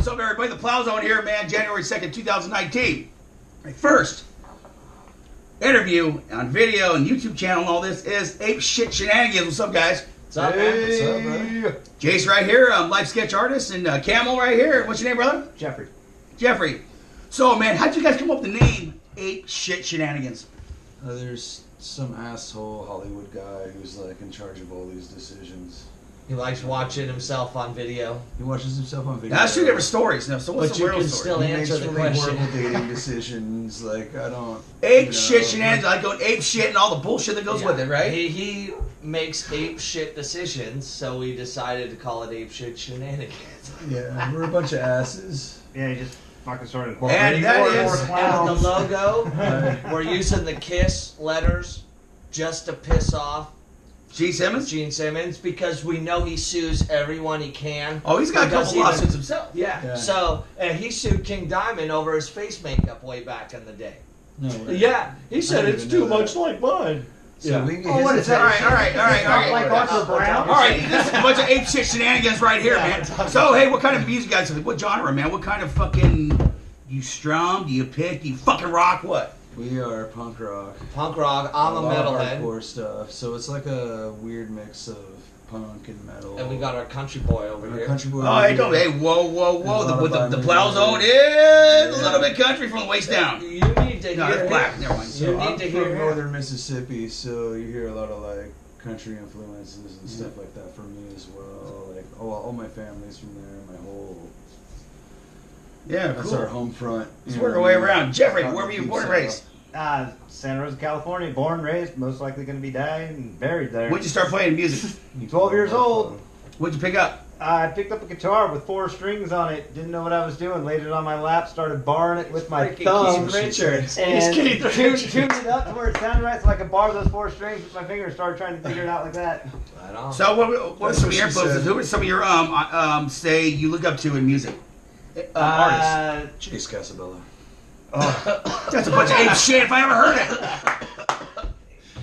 what's up, everybody? The Plow Zone here, man. January 2nd, 2019. My first interview on video and YouTube channel and all this is Ape Shit Shenanigans. What's up, guys? What's up, man? What's up, brother? Jace right here, live sketch artist, and Camel right here. What's your name, brother? Jeffrey. Jeffrey. So, man, how'd you guys come up with the name Ape Shit Shenanigans? There's some asshole Hollywood guy who's like in charge of all these decisions. He likes watching himself on video. He watches himself on video. Now, that's two different stories now. So what's But the you real can story? still He answer makes the really question. horrible dating decisions. Like, I don't... Ape Shit Shenanigans, like going ape shit and all the bullshit that goes Yeah. with it, right? He makes ape shit decisions, so we decided to call it Ape Shit Shenanigans. Yeah, we're a bunch of asses. Yeah, you just fucking sort of And that more is- And the clowns. logo, we're using the KISS letters just to piss off Gene Simmons? Gene Simmons because we know he sues everyone he can. Oh, he's got a He does couple even- lawsuits himself. Yeah. Yeah. So, and he sued King Diamond over his face makeup way back in the day. No way. Yeah, he said didn't it's even too know much that. like mine. So Yeah. we can get Oh, his what is that? attention. All right. Like Arthur Brown? All right, this is a bunch of ape shit shenanigans right here, man. So, hey, what kind of music guys? What genre, man? What kind of fucking? Do you strum? Do you pick? Do you fucking rock? What? We are punk rock. Punk rock, I'm a lot of metalhead. hardcore stuff. So it's like a weird mix of punk and metal. And we got our country boy over And our here. country boy. Oh, hey, don't. Hey, whoa. And a lot The of Plow vibrant Zone music. is a little bit country from the waist down. You need to No, hear that's black. Never mind. So You I'm need to from hear northern Mississippi, so you hear a lot of like country influences and stuff like that from me as well. Like all my family's from there. My whole Yeah, that's cool. our home front. Let's you work know our what way I mean? around. Jeffrey, Cotton where were you Peak born and style. raised? Santa Rosa, California, born, raised, most likely going to be dying and buried there. When'd you start playing music? 12 years old. What'd you pick up? I picked up a guitar with 4 strings on it, didn't know what I was doing, laid it on my lap, started barring it with my Freaking thumb, Keith Richards. and He's Keith Richards. tuned it up to where it sounded right so I could bar those 4 strings with my finger and started trying to figure it out like that. Right on. So, what were That's some of what your she influences? said. Who were some of your say you look up to in music? Artists. Chase Casabella. That's a bunch of ape shit if I ever heard it.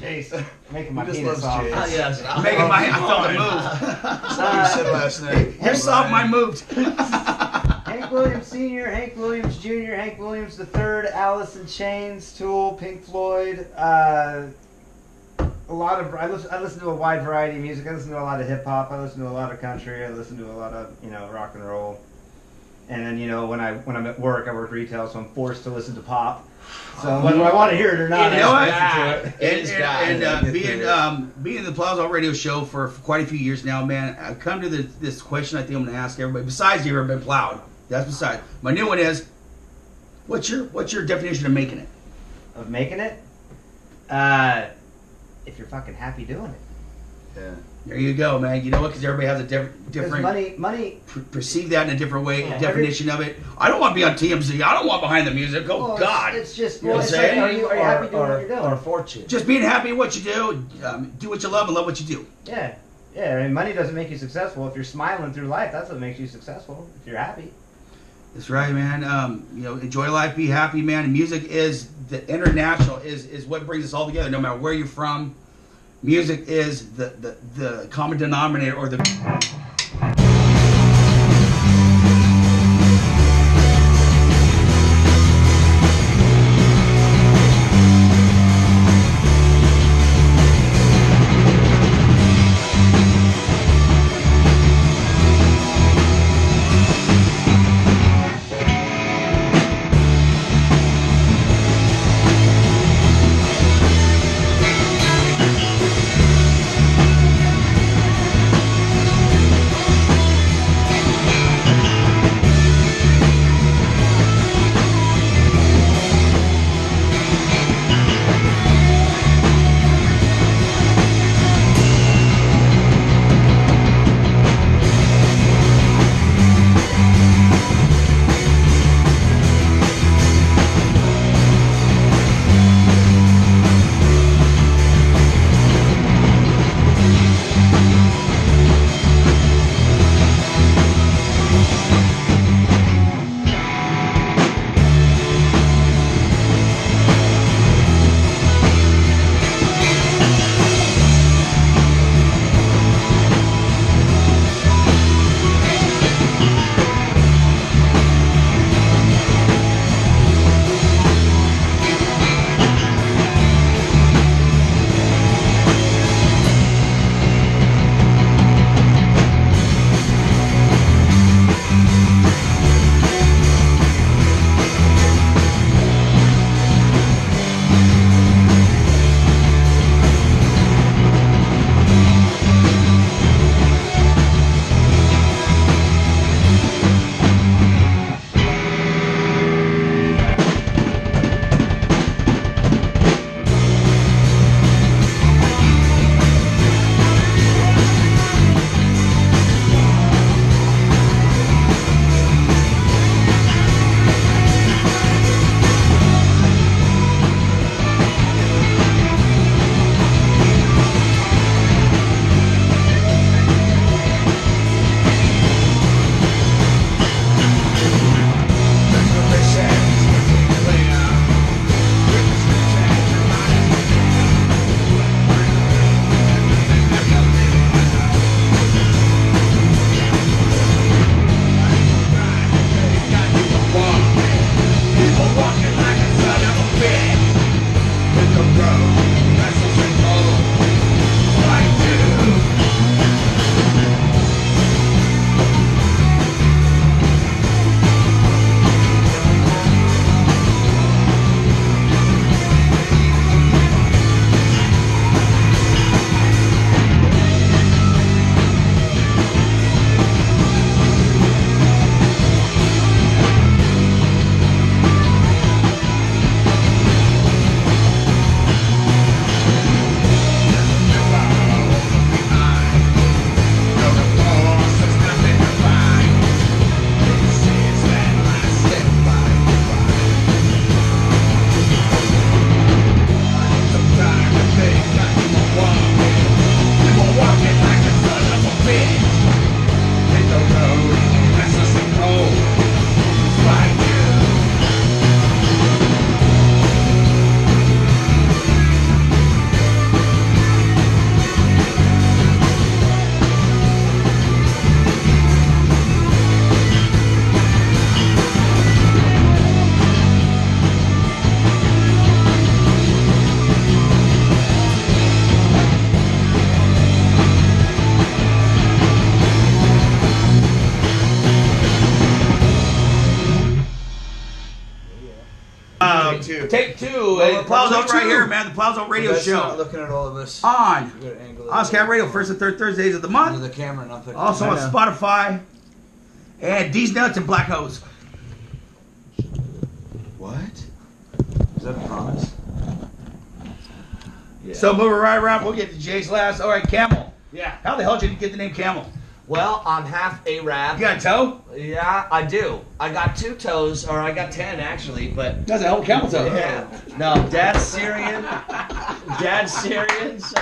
Chase, making my He just penis loves soft. Chase. Yes. I felt the move. That's what you said last night. You're soft, mine moved. Hank Williams Sr., Hank Williams Jr., Hank Williams III, Alice in Chains, Tool, Pink Floyd. I listen to a wide variety of music. I listen to a lot of hip hop. I listen to a lot of country. I listen to a lot of rock and roll. And then when I'm at work, I work retail, so I'm forced to listen to pop. So whether I want to hear it or not, You know what? I listen to it. It is bad. And being in the Plow Zone Radio Show for quite a few years now, man, I've come to this question I think I'm going to ask everybody. Besides, you've ever been plowed. That's beside. My new one is, what's your definition of making it? Of making it, if you're fucking happy doing it. Yeah. There you go, man. You know what? Because everybody has a different money. perceive that in a different way, Yeah, definition of it. I don't want to be on TMZ. I don't want behind the music. Oh Well, God! It's just, You know what it's I'm like, saying? are you happy doing what you're doing? Or fortune. Just being happy with what you do what you love and love what you do. Yeah. I mean, money doesn't make you successful. If you're smiling through life, that's what makes you successful. If you're happy. That's right, man. Enjoy life, be happy, man. And music is the international is what brings us all together. No matter where you're from, music is the common denominator or the. Okay, take two. Plow Zone right here, man. The Plow Zone Radio Show. Looking at all of us. On Oscar Radio, first and third Thursdays of the month. The camera, not the Also on Spotify. And D's Nuts and Black Hose. What? Is that a promise? Yeah. So moving right around, we'll get to Jay's last. All right, Camel. Yeah. How the hell did you get the name Camel? Well, I'm half Arab. You got a toe? Yeah, I do. I got 2 toes, or I got 10 actually, but That's a hell of a camel toe. yeah. No, Dad's Syrian. Dad's Syrian, so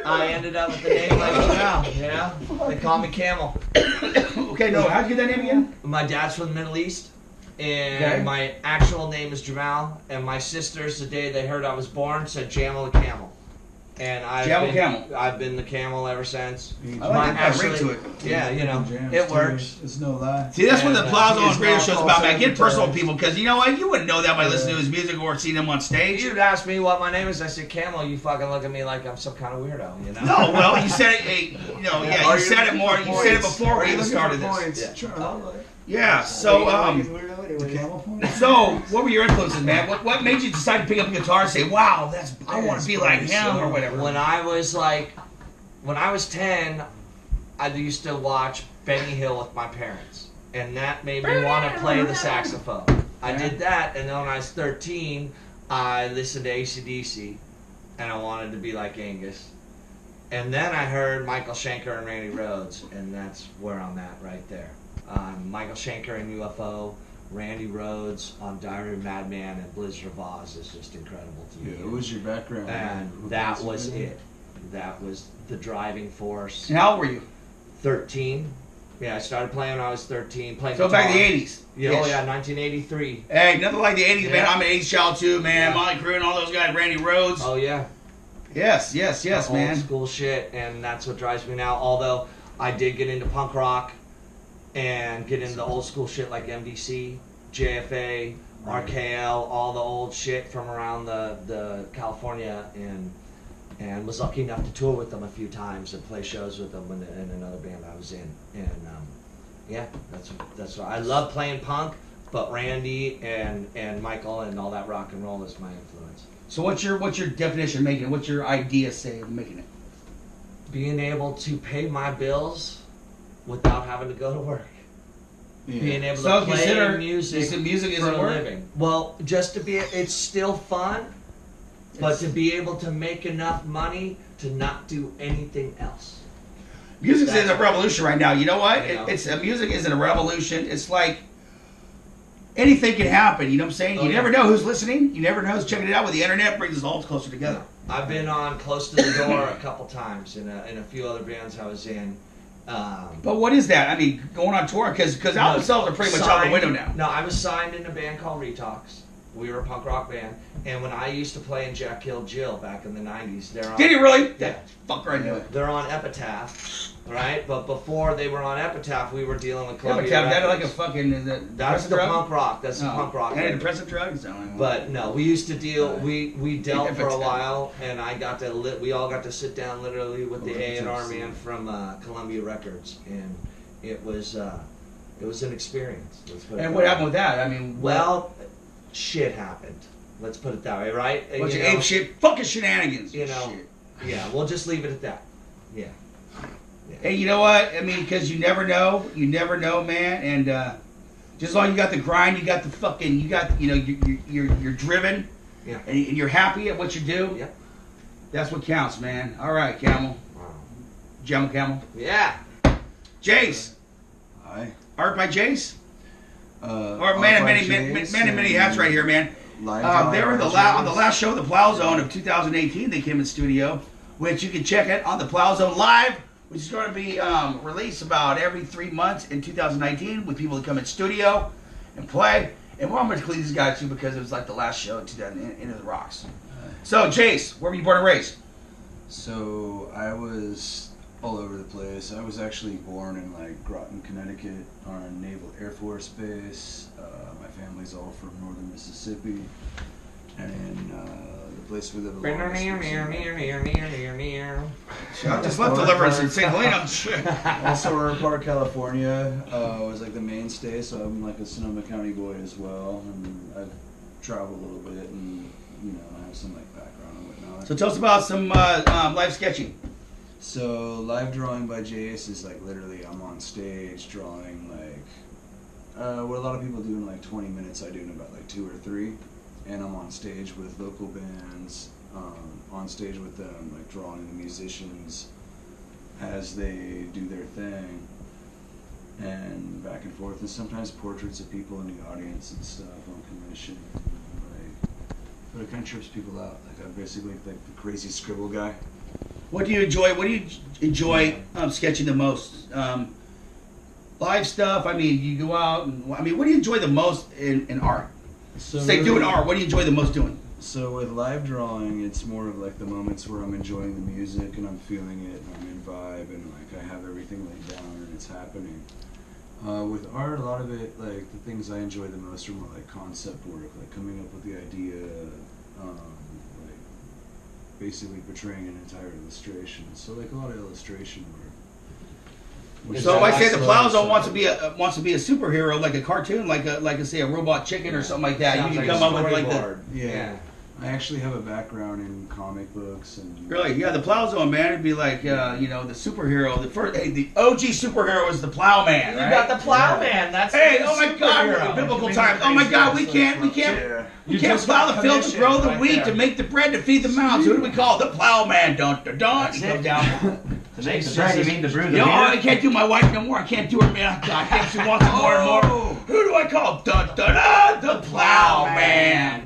I ended up with the name like now. Yeah, they call me Camel. Okay, no, how'd you get that name again? My dad's from the Middle East, and Okay. my actual name is Jamal. And my sisters, the day they heard I was born, said Jamal the Camel. And I've been the Camel ever since. I like that ring to it. Yeah, you know, Jams, it too. works. It's no lie. See, that's what the Plow Zone he's Radio now Show's called about, man. Get personal with Sabotage. people, because you know what? You wouldn't know that by listening to his music or seeing him on stage. You'd ask me what my name is. I said Camel. You fucking look at me like I'm some kind of weirdo, you know? No, well, you said it, you said it more, you said it before we even started this. Yeah, so, The camel point? so, what were your influences, man? What made you decide to pick up a guitar and say, wow, I want to be like him, or whatever? When I was 10, I used to watch Benny Hill with my parents, and that made me want to play the saxophone. I did that, and then when I was 13, I listened to AC/DC, and I wanted to be like Angus. And then I heard Michael Schenker and Randy Rhoads, and that's where I'm at right there. Michael Schenker in UFO, Randy Rhoads on Diary of a Madman, and Blizzard of Oz is just incredible to me. Yeah, what was your background? And that was it. That was the driving force. And how old were you? 13. Yeah, I started playing when I was 13. Playing So back in the guitar. 80s. Yeah, oh yeah, 1983. Hey, nothing like the 80s, man. Yeah. I'm an 80s child too, man. Yeah. Molly Crew and all those guys, Randy Rhoads. Oh yeah. Yes, Old man. school shit, and that's what drives me now. Although I did get into punk rock and get into the old school shit like MDC, JFA, RKL, all the old shit from around the California, and was lucky enough to tour with them a few times and play shows with them in another band I was in. And yeah, that's what I love playing punk, but Randy and Michael and all that rock and roll is my influence. So what's your definition of making it? What's your idea say of making it? Being able to pay my bills without having to go to work. Yeah. Being able So to play consider music music for isn't a work? living. Well, just to be, it's still fun, but to be able to make enough money to not do anything else. Music is a revolution right now. You know what? You know. Music isn't a revolution. It's like anything can happen. You know what I'm saying? Oh, You yeah. never know who's listening. You never know who's checking it out. With the internet, brings us all closer together. I've been on Close to the Door a couple times in a few other bands I was in. But what is that? I mean, going on tour because album sales are pretty much out the window now. No, I was signed in a band called Retox. We were a punk rock band, and when I used to play in Jack Killed Jill back in the '90s, they're on. Did he really? Yeah. That fucker, I knew it. They're on Epitaph, right? But before they were on Epitaph, we were dealing with Columbia Epitaph, that like a Records. fucking is that That's the drug? punk rock. That's the Oh. punk rock. Antidepressant drugs? But no, we used to deal. We dealt for a Epitaph. while, and I got to. We all got to sit down literally with the Epitaph. A&R man from Columbia Records, and it was an experience. Let's put it And that what way. happened with that? I mean, Well, shit happened. Let's put it that way, right? And, bunch you of know, ape shit, fucking shenanigans. You know. Shit. Yeah, we'll just leave it at that. Yeah. Hey, you know what? I mean, because you never know, man. And just as long as you got the grind, you got the fucking, you're driven, Yeah. and you're happy at what you do. Yeah. That's what counts, man. All right, Camel, Camel. Yeah. Jace, Hi. art by Jace. Or Art man, by many Jace many hats right here, man. Live They were on the last show of the Plow Zone of 2018. They came in studio, which you can check it on the Plow Zone Live, which is going to be released about every 3 months in 2019 with people that come in studio and play. And we're going to clean these guys too because it was like the last show in 2000 Into the Rocks. So, Jace, where were you born and raised? So I was all over the place. I was actually born in like Groton, Connecticut, on Naval Air Force Base. My family's all from northern Mississippi, and the place we live in. I just left Deliverance in St. Helena. Also, Aurora Park, California was like the mainstay, so I'm like a Sonoma County boy as well. And I've travel a little bit and, you know, have some like background and whatnot. So tell us about some live sketching. So live drawing by Jace is like literally I'm on stage drawing like what a lot of people do in like 20 minutes, I do in about like 2 or 3, and I'm on stage with local bands, on stage with them, like drawing the musicians as they do their thing, and back and forth, and sometimes portraits of people in the audience and stuff on commission. Like, but it kind of trips people out. Like I'm basically like the crazy scribble guy. What do you enjoy? What do you enjoy sketching the most? Live stuff. I mean, you go out and I mean, what do you enjoy the most in art? So say really, doing art. What do you enjoy the most doing? So with live drawing, it's more of like the moments where I'm enjoying the music and I'm feeling it and I'm in vibe and like I have everything laid down and it's happening. With art, a lot of it, like the things I enjoy the most are more like concept work, like coming up with the idea, like basically portraying an entire illustration. So like a lot of illustration work. So if I say the Plow Zone wants to be a superhero, like a cartoon, like say a robot chicken or something like that, Sounds you can like come a up with like the. storyboard. Yeah. I actually have a background in comic books and. Really, yeah, the Plow Zone, man, it'd be like you know, the superhero. The first, the OG superhero is the Plowman. You right? got the Plowman. That's Hey, the oh my God, superhero. biblical times. Oh my God, we can't Yeah. we can't plow the field to grow the right wheat there. to make the bread to feed the mouths. Who do we call the Plowman? Dun dun dun. He comes down. To make the bread, you mean to brew the You know, beer? I can't do my wife no more. I can't do her, man. God, she wants it more and more. Who do I call? Dun dun dun. The Plowman.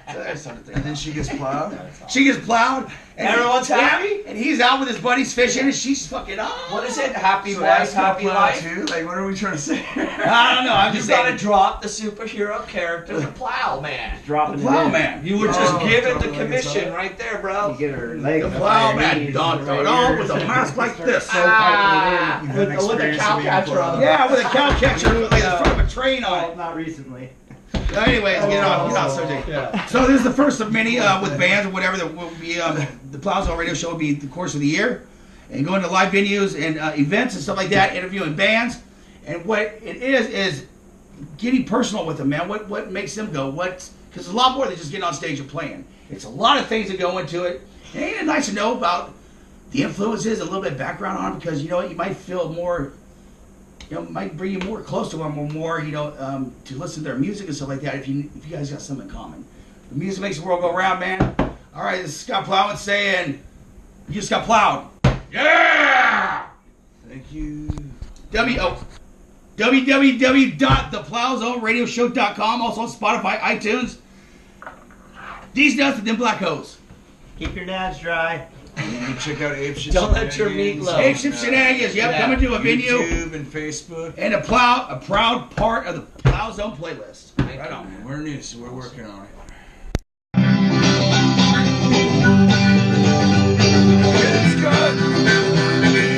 And then she gets plowed. She gets plowed. And Everyone's happy? and he's out with his buddies fishing, and she's fucking What is it? Happy So wife, that's happy plow life? too? Like, what are we trying to say? I don't know. I'm You just gotta saying. drop the superhero character, the Plowman. Dropping Plowman. You were just Oh, given the totally commission sorry. right there, it in. bro. You get her legs The up on Plowman. her knees, Dun right dun dun. here, With a start- mask like this. So tightly in. With a cow catcher on. Yeah, with a cow catcher like in front of a train on Well, it. not recently. Anyways, get off subject. Yeah. So this is the first of many with bands or whatever that will be the Plow Zone Radio Show will be the course of the year, and going to live venues and events and stuff like that, interviewing bands, and what it is getting personal with them, man. What makes them go? Because it's a lot more than just getting on stage and playing. It's a lot of things that go into it. And ain't it nice to know about the influences, a little bit of background on it, because you know what, you might feel more. You know, might bring you more close to them or more, you know, to listen to their music and stuff like that if you guys got something in common. The music makes the world go round, man. All right, this is Scott Plowman saying, you just got plowed. Yeah! Thank you. www.theplowzoneradioshow.com, also on Spotify, iTunes. These nuts and them black hoes. Keep your nads dry. And you can check out Ape Shit Don't let your Shenanigans meat on, Ape Shit Shenanigans, yep, Yeah. coming to a venue. YouTube and Facebook. And a proud part of the Plow Zone playlist. Right on. We're new, so we're working on it. It's good.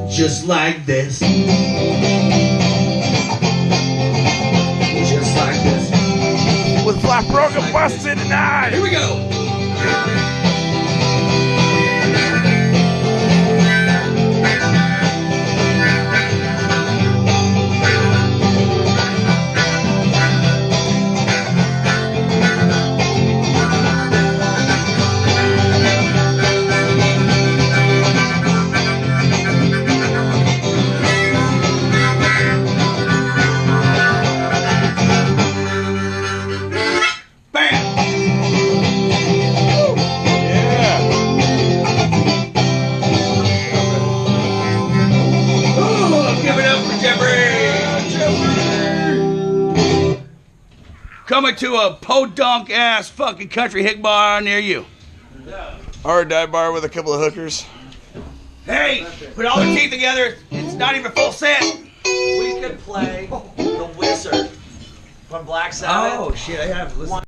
Just like this. Just like this. With Black Broken Busted tonight. Here we go. coming to a podunk ass fucking country hick bar near you. Hard dive bar with a couple of hookers. Hey, put all the teeth together. It's not even full set. We could play The Wizard from Black Sabbath. Oh shit! I have listened